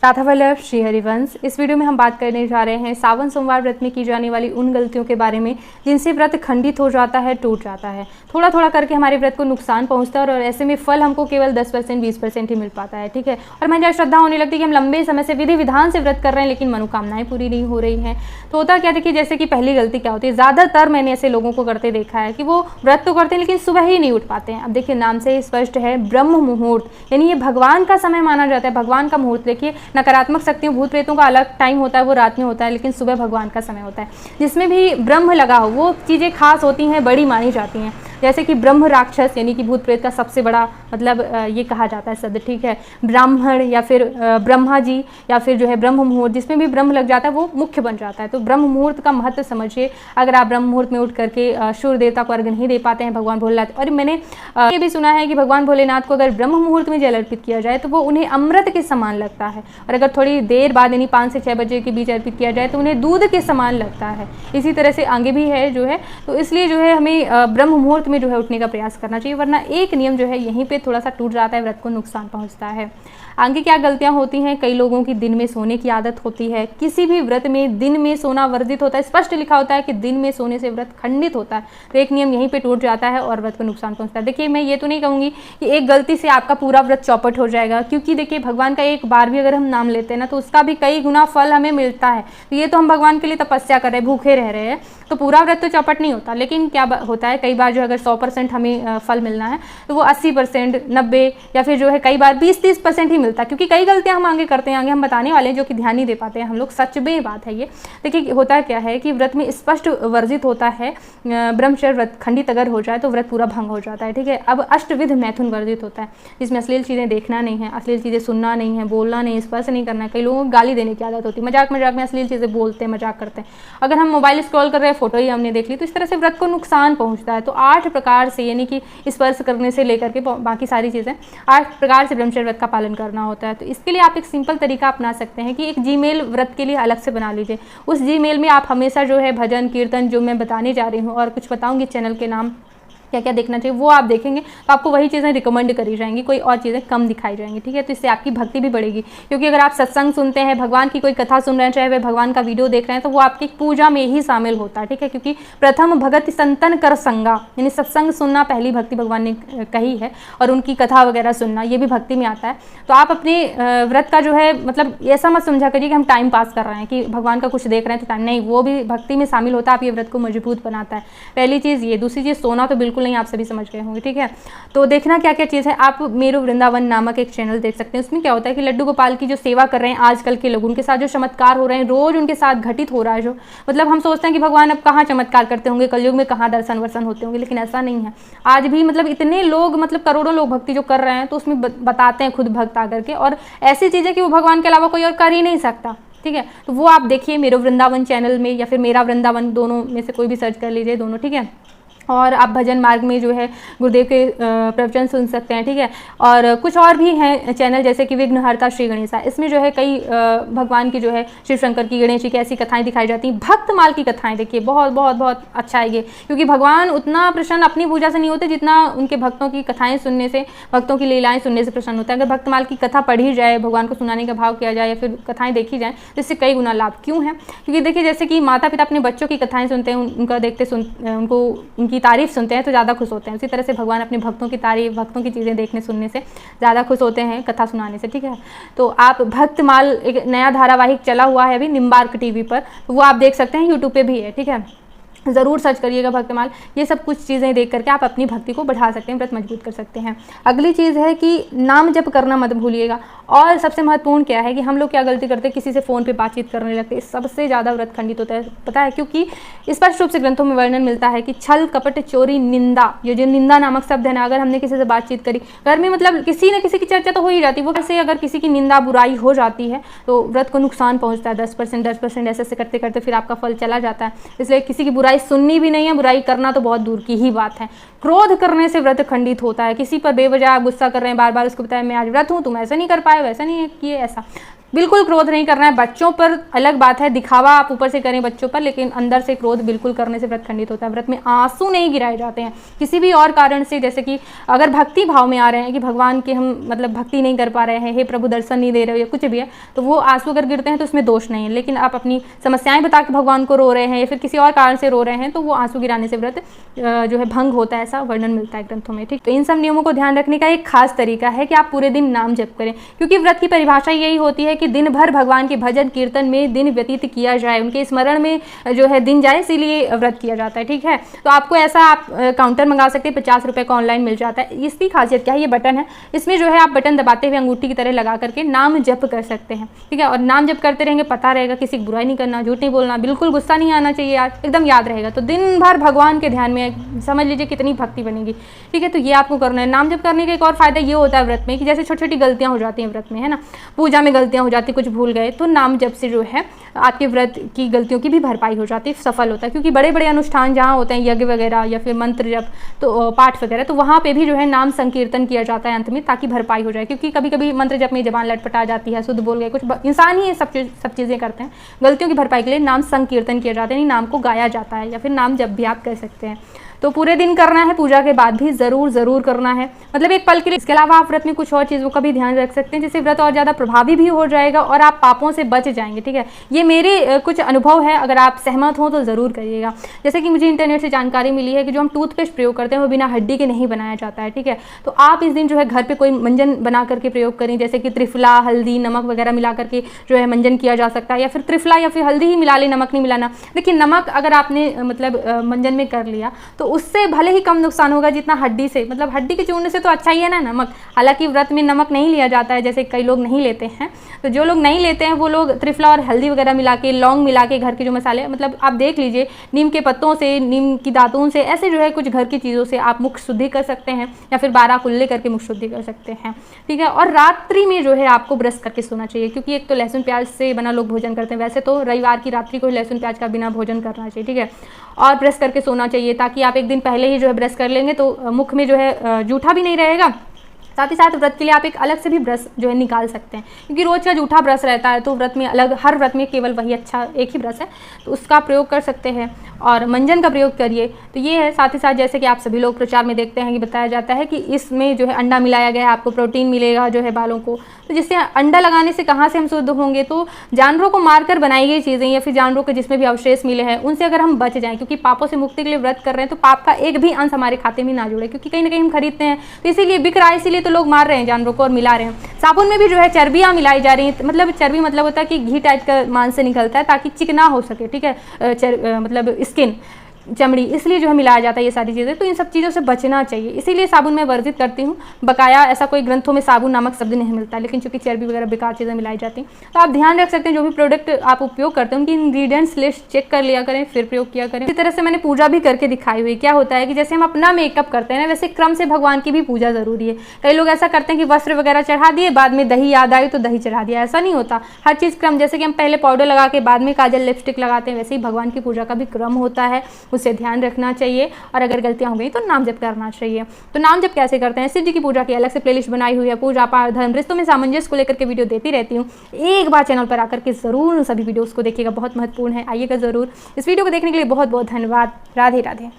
Radhavallabh love Shri Harivansh. इस video में हम बात करने जा रहे हैं सावन सोमवार व्रत में की जाने वाली उन गलतियों के बारे में जिनसे व्रत खंडित हो जाता है, टूट जाता है। थोड़ा थोड़ा करके हमारे व्रत को नुकसान पहुंचता है और ऐसे में फल हमको केवल 10% 20% ही मिल पाता है। ठीक है, और हमारी श्रद्धा होने लगती है कि हम लंबे समय से विधि विधान से व्रत कर रहे हैं लेकिन मनोकामनाएं पूरी नहीं हो रही हैं। तो होता क्या, देखिए जैसे कि पहली गलती क्या होती है, ज़्यादातर मैंने ऐसे लोगों को करते देखा है कि वो व्रत तो करते हैं लेकिन सुबह ही नहीं उठ पाते हैं। अब देखिए नाम से ही स्पष्ट है, ब्रह्म मुहूर्त, यानी ये भगवान का समय माना जाता है, भगवान का मुहूर्त। देखिए नकारात्मक शक्तियों भूत प्रेतों का अलग टाइम होता है, वो रात में होता है, लेकिन सुबह भगवान का समय होता है जिसमें भी ब्रह्म लगा हो। वो चीज़ें खास होती हैं, बड़ी मानी जाती हैं, जैसे कि ब्रह्म राक्षस यानी कि भूत प्रेत का सबसे बड़ा मतलब ये कहा जाता है शब्द। ठीक है, ब्राह्मण या फिर ब्रह्मा जी या फिर जो है ब्रह्म मुहूर्त, जिसमें भी ब्रह्म लग जाता है वो मुख्य बन जाता है। तो ब्रह्म मुहूर्त का महत्व समझिए। अगर आप ब्रह्म मुहूर्त में उठ करके सूर्य देवता को अर्घ्य नहीं दे पाते हैं भगवान भोलेनाथ, और मैंने ये भी सुना है कि भगवान भोलेनाथ को अगर ब्रह्म मुहूर्त में जल अर्पित किया जाए तो वो उन्हें अमृत के समान लगता है, और अगर थोड़ी देर बाद यानी 5 से 6 बजे के बीच अर्पित किया जाए तो उन्हें दूध के समान लगता है। इसी तरह से आगे भी है जो है, तो इसलिए जो है हमें ब्रह्म मुहूर्त में जो है उठने का प्रयास करना चाहिए, वरना एक नियम जो है यहीं पे थोड़ा सा टूट जाता है, व्रत को नुकसान पहुंचता है। आगे क्या गलतियां होती हैं, कई लोगों की दिन में सोने की आदत होती है। किसी भी व्रत में दिन में सोना वर्जित होता है, स्पष्ट लिखा होता है कि दिन में सोने से व्रत खंडित होता है। तो एक नियम यहीं पे टूट जाता है और व्रत को नुकसान पहुंचता है। देखिए मैं ये तो नहीं कहूँगी कि एक गलती से आपका पूरा व्रत चौपट हो जाएगा, क्योंकि देखिए भगवान का एक बार भी अगर हम नाम लेते हैं ना तो उसका भी कई गुना फल हमें मिलता है। तो ये तो हम भगवान के लिए तपस्या कर रहे हैं, भूखे रह रहे हैं, तो पूरा व्रत तो चौपट नहीं होता। लेकिन क्या होता है, कई बार जो अगर 100% हमें फल मिलना है तो वो 80%, 90 या फिर जो है कई बार 20-30% ही मिलता है, क्योंकि कई गलतियां हम आगे करते हैं, आगे हम बताने वाले हैं जो कि ध्यान नहीं दे पाते हैं हम लोग। सच में बात है ये। देखिए होता क्या है कि व्रत में स्पष्ट वर्जित होता है, ब्रह्मचर्य व्रत खंडित अगर हो जाए तो व्रत पूरा भंग हो जाता है। ठीक है, अब अष्टविध मैथुन वर्जित होता है, जिसमें अश्लील चीज़ें देखना नहीं है, अश्लील चीज़ें सुनना नहीं है, बोलना नहीं, स्पर्श नहीं करना है। कई लोगों को गाली देने की आदत होती है, मजाक मजाक में अश्लील चीज़ें बोलते हैं, मजाक करते हैं। अगर हम मोबाइल स्क्रॉल कर रहे हैं, फोटो ही हमने देख ली, तो इस तरह से व्रत को नुकसान पहुंचता है। तो 8 प्रकार से, यानी कि स्पर्श करने से लेकर के बाकी सारी चीज़ें, 8 प्रकार से ब्रह्मचर्य व्रत का पालन करना होता है। तो इसके लिए आप एक सिंपल तरीका अपना सकते हैं कि एक जीमेल व्रत के लिए अलग से बना लीजिए। उस जीमेल में आप हमेशा जो है भजन कीर्तन जो मैं बताने जा रही हूँ और कुछ बताऊँगी चैनल के नाम क्या क्या देखना चाहिए, वो आप देखेंगे तो आपको वही चीज़ें रिकमेंड करी जाएंगी, कोई और चीज़ें कम दिखाई जाएंगी। ठीक है, तो इससे आपकी भक्ति भी बढ़ेगी, क्योंकि अगर आप सत्संग सुनते हैं, भगवान की कोई कथा सुन रहे हैं, चाहे वे भगवान का वीडियो देख रहे हैं, तो वो आपकी पूजा में ही शामिल होता है। ठीक है, क्योंकि प्रथम भगत संतन कर संगा, यानी सत्संग सुनना पहली भक्ति भगवान ने कही है, और उनकी कथा वगैरह सुनना ये भी भक्ति में आता है। तो आप अपने व्रत का जो है मतलब ऐसा मत समझा करिए कि हम टाइम पास कर रहे हैं, कि भगवान का कुछ देख रहे हैं तो टाइम नहीं, वो भी भक्ति में शामिल होता है। आप ये व्रत को मजबूत बनाता है। पहली चीज़ ये। दूसरी चीज़, सोना तो बिल्कुल नहीं, आप सभी समझ गए होंगे। ठीक है, तो देखना क्या क्या चीज़ है। आप मेरू वृंदावन नामक एक चैनल देख सकते हैं। उसमें क्या होता है कि लड्डू गोपाल की जो सेवा कर रहे हैं आजकल के लोग, उनके साथ जो चमत्कार हो रहे हैं, रोज उनके साथ घटित हो रहा है, जो मतलब हम सोचते हैं कि भगवान अब कहाँ चमत्कार करते होंगे, कलयुग में कहाँ दर्शन वर्शन होते होंगे, लेकिन ऐसा नहीं है। आज भी मतलब इतने लोग, मतलब करोड़ों लोग भक्ति जो कर रहे हैं, तो उसमें बताते हैं खुद भक्त आकर के, और ऐसी चीज़ें कि वो भगवान के अलावा कोई और कर ही नहीं सकता। ठीक है, तो वो आप देखिए मेरू वृंदावन चैनल में, या फिर मेरा वृंदावन, दोनों में से कोई भी सर्च कर लीजिए, दोनों। ठीक है, और आप भजन मार्ग में जो है गुरुदेव के प्रवचन सुन सकते हैं। ठीक है, और कुछ और भी हैं चैनल, जैसे कि विघ्नहर्ता श्री गणेशा। इसमें जो है कई भगवान की जो है शिव शंकर की, गणेश जी की ऐसी कथाएं दिखाई जाती हैं। भक्तमाल की कथाएं देखिए, बहुत बहुत बहुत अच्छा है ये, क्योंकि भगवान उतना प्रसन्न अपनी पूजा से नहीं होते जितना उनके भक्तों की कथाएं सुनने से, भक्तों की लीलाएं सुनने से प्रसन्न होता है। अगर भक्तमाल की कथा पढ़ी जाए, भगवान को सुनाने का भाव किया जाए, या फिर कथाएं देखी जाए, तो इससे कई गुना लाभ क्यों है। क्योंकि देखिए जैसे कि माता पिता अपने बच्चों की कथाएं सुनते हैं, उनका देखते उनको उनकी तारीफ सुनते हैं तो ज़्यादा खुश होते हैं। उसी तरह से भगवान अपने भक्तों की तारीफ, भक्तों की चीज़ें देखने सुनने से ज़्यादा खुश होते हैं कथा सुनाने से। ठीक है, तो आप भक्तमाल, एक नया धारावाहिक चला हुआ है अभी निम्बार्क टीवी पर, तो वो आप देख सकते हैं, यूट्यूब पे भी है। ठीक है, ज़रूर सर्च करिएगा भक्तमाल। ये सब कुछ चीज़ें देख करके आप अपनी भक्ति को बढ़ा सकते हैं, व्रत मजबूत कर सकते हैं। अगली चीज़ है कि नाम जप करना मत भूलिएगा। और सबसे महत्वपूर्ण क्या है कि हम लोग क्या गलती करते हैं, किसी से फ़ोन पे बातचीत करने लगते हैं, सबसे ज़्यादा व्रत खंडित होता है। पता है, क्योंकि स्पष्ट रूप से ग्रंथों में वर्णन मिलता है कि छल कपट चोरी निंदा, ये जो निंदा नामक शब्द है ना, अगर हमने किसी से बातचीत करी, घर में मतलब किसी न किसी की चर्चा तो हो ही जाती है, वो कैसे अगर किसी की निंदा बुराई हो जाती है तो व्रत को नुकसान पहुँचता है। 10% ऐसे करते करते फिर आपका फल चला जाता है। इसलिए किसी की बुराई सुननी भी नहीं है, बुराई करना तो बहुत दूर की ही बात है। क्रोध करने से व्रत खंडित होता है। किसी पर बेवजह गुस्सा कर रहे हैं, बार बार उसको बताया मैं आज व्रत हूँ, तुम ऐसा नहीं कर पाए, वैसा नहीं किए, ऐसा बिल्कुल क्रोध नहीं करना है। बच्चों पर अलग बात है, दिखावा आप ऊपर से करें बच्चों पर, लेकिन अंदर से क्रोध बिल्कुल करने से व्रत खंडित होता है। व्रत में आंसू नहीं गिराए जाते हैं किसी भी और कारण से, जैसे कि अगर भक्ति भाव में आ रहे हैं कि भगवान के हम मतलब भक्ति नहीं कर पा रहे हैं, हे प्रभु दर्शन नहीं दे रहे हो या कुछ भी है, तो वो आंसू अगर गिरते हैं तो उसमें दोष नहीं है। लेकिन आप अपनी समस्याएं बता के भगवान को रो रहे हैं या फिर किसी और कारण से रो रहे हैं, तो वो आंसू गिराने से व्रत जो है भंग होता है, ऐसा वर्णन मिलता है ग्रंथों में। ठीक, तो इन सब नियमों को ध्यान रखने का एक खास तरीका है कि आप पूरे दिन नाम जप करें, क्योंकि व्रत की परिभाषा यही होती है कि दिन भर भगवान के भजन कीर्तन में दिन व्यतीत किया जाए, उनके स्मरण में जो है दिन जाए, इसीलिए व्रत किया जाता है। ठीक है, तो आपको ऐसा आप काउंटर मंगा सकते हैं, 50 रुपये का ऑनलाइन मिल जाता है। इसकी खासियत क्या है, ये बटन है, इसमें जो है आप बटन दबाते हुए अंगूठी की तरह लगा करके नाम जप कर सकते हैं। ठीक है, और नाम जप करते रहेंगे, पता रहेगा, किसी की बुराई नहीं करना, झूठ नहीं बोलना, बिल्कुल गुस्सा नहीं आना चाहिए यार, एकदम याद रहेगा। तो दिन भर भगवान के ध्यान में समझ लीजिए कितनी भक्ति बनेगी। ठीक है, तो ये आपको करना है। नाम जप करने का एक और फायदा ये होता है व्रत में कि जैसे छोटी छोटी गलतियां हो जाती हैं व्रत में, है ना, पूजा में गलतियां हो जाती, कुछ भूल गए, तो नाम जप से जो है आपके व्रत की गलतियों की भी भरपाई हो जाती है, सफल होता है। क्योंकि बड़े बड़े अनुष्ठान जहाँ होते हैं, यज्ञ वगैरह या फिर मंत्र जप, तो पाठ वगैरह, तो वहाँ पे भी जो है नाम संकीर्तन किया जाता है अंत में, ताकि भरपाई हो जाए। क्योंकि कभी कभी मंत्र जप में जबान लटपटा जाती है, शुद्ध बोल गए, कुछ इंसान ही सब चीज़ें करते हैं। गलतियों की भरपाई के लिए नाम संकीर्तन किया जाता है, नाम को गाया जाता है, या फिर नाम जप भी आप कह सकते हैं। तो पूरे दिन करना है, पूजा के बाद भी ज़रूर करना है, मतलब एक पल के लिए। इसके अलावा आप व्रत में कुछ और चीज़ों का भी ध्यान रख सकते हैं, जिससे व्रत और ज़्यादा प्रभावी भी हो जाएगा और आप पापों से बच जाएंगे। ठीक है, ये मेरे कुछ अनुभव है, अगर आप सहमत हों तो ज़रूर करिएगा। जैसे कि मुझे इंटरनेट से जानकारी मिली है कि जो हम टूथपेस्ट प्रयोग करते हैं वो बिना हड्डी के नहीं बनाया जाता है। ठीक है, तो आप इस दिन जो है घर पर कोई मंजन बना करके प्रयोग करें, जैसे कि त्रिफला, हल्दी, नमक वगैरह मिला करके जो है मंजन किया जा सकता है, या फिर त्रिफला या फिर हल्दी ही मिला ले, नमक नहीं मिलाना। लेकिन नमक अगर आपने मतलब मंजन में कर लिया तो उससे भले ही कम नुकसान होगा जितना हड्डी से, मतलब हड्डी के चूरने से तो अच्छा ही है ना नमक। हालांकि व्रत में नमक नहीं लिया जाता है, जैसे कई लोग नहीं लेते हैं, तो जो लोग नहीं लेते हैं वो लोग त्रिफला और हल्दी वगैरह मिला के, लौंग मिला के, घर के जो मसाले, मतलब आप देख लीजिए, नीम के पत्तों से, नीम की दातून से, ऐसे जो है कुछ घर की चीज़ों से आप मुख शुद्धि कर सकते हैं, या फिर 12 कुल्ले करके मुख शुद्धि कर सकते हैं। ठीक है, और रात्रि में जो है आपको ब्रश करके सोना चाहिए, क्योंकि एक तो लहसुन प्याज से बना लोग भोजन करते हैं, वैसे तो रविवार की रात्रि को लहसुन प्याज का बिना भोजन करना चाहिए। ठीक है, और ब्रश करके सोना चाहिए, ताकि आप एक दिन पहले ही जो है ब्रश कर लेंगे तो मुख में जो है जूठा भी नहीं रहेगा। साथ ही साथ व्रत के लिए आप एक अलग से भी ब्रश जो है निकाल सकते हैं, क्योंकि रोज का जूठा ब्रश रहता है, तो व्रत में अलग, हर व्रत में केवल वही अच्छा एक ही ब्रश है, तो उसका प्रयोग कर सकते हैं। और मंजन का प्रयोग करिए, तो ये है। साथ ही साथ जैसे कि आप सभी लोग प्रचार में देखते हैं कि बताया जाता है कि इसमें जो है अंडा मिलाया गया है, आपको प्रोटीन मिलेगा जो है बालों को, तो जिससे अंडा लगाने से कहाँ से हम शुद्ध होंगे, तो जानवरों को मारकर बनाई गई चीज़ें या फिर जानवरों के जिसमें भी अवशेष मिले हैं उनसे अगर हम बच जाएं, क्योंकि पापों से मुक्ति के लिए व्रत कर रहे हैं, तो पाप का एक भी अंश हमारे खाते में ना जुड़े, क्योंकि कहीं ना कहीं हम खरीदते हैं तो इसीलिए बिक रहा है, इसीलिए तो लोग मार रहे हैं जानवरों को और मिला रहे हैं। साबुन में भी जो है चर्बियाँ मिलाई जा रही हैं, मतलब चर्बी मतलब होता है कि घी टाइप का मांस से निकलता है ताकि चिकना हो सके। ठीक है, मतलब स्किन, चमड़ी, इसलिए जो है मिलाया जाता है ये सारी चीज़ें, तो इन सब चीज़ों से बचना चाहिए, इसीलिए साबुन में वर्जित करती हूँ। बकाया ऐसा कोई ग्रंथों में साबुन नामक शब्द नहीं मिलता, लेकिन चूंकि चर्बी वगैरह बेकार चीज़ें मिलाई जाती हैं, तो आप ध्यान रख सकते हैं जो भी प्रोडक्ट आप उपयोग करते हैं उनकी इंग्रेडिएंट्स लिस्ट चेक कर लिया करें, फिर प्रयोग किया करें। इसी तरह से मैंने पूजा भी करके दिखाई हुई। क्या होता है कि जैसे हम अपना मेकअप करते हैं ना, वैसे क्रम से भगवान की भी पूजा जरूरी है। कई लोग ऐसा करते हैं कि वस्त्र वगैरह चढ़ा दिए, बाद में दही याद आई तो दही चढ़ा दिया, ऐसा नहीं होता। हर चीज़ क्रम, जैसे कि हम पहले पाउडर लगा के बाद में काजल लिपस्टिक लगाते हैं, वैसे ही भगवान की पूजा का भी क्रम होता है, उससे ध्यान रखना चाहिए। और अगर गलतियां हो गई तो नाम जप करना चाहिए। तो नाम जप कैसे करते हैं, शिव जी की पूजा की अलग से प्लेलिस्ट बनाई हुई है, पूजा पाठ धर्म रिश्तों में सामंजस्य को लेकर के वीडियो देती रहती हूँ। एक बार चैनल पर आकर के जरूर सभी वीडियोस को देखिएगा, बहुत महत्वपूर्ण है, आइएगा जरूर। इस वीडियो को देखने के लिए बहुत बहुत धन्यवाद। राधे राधे।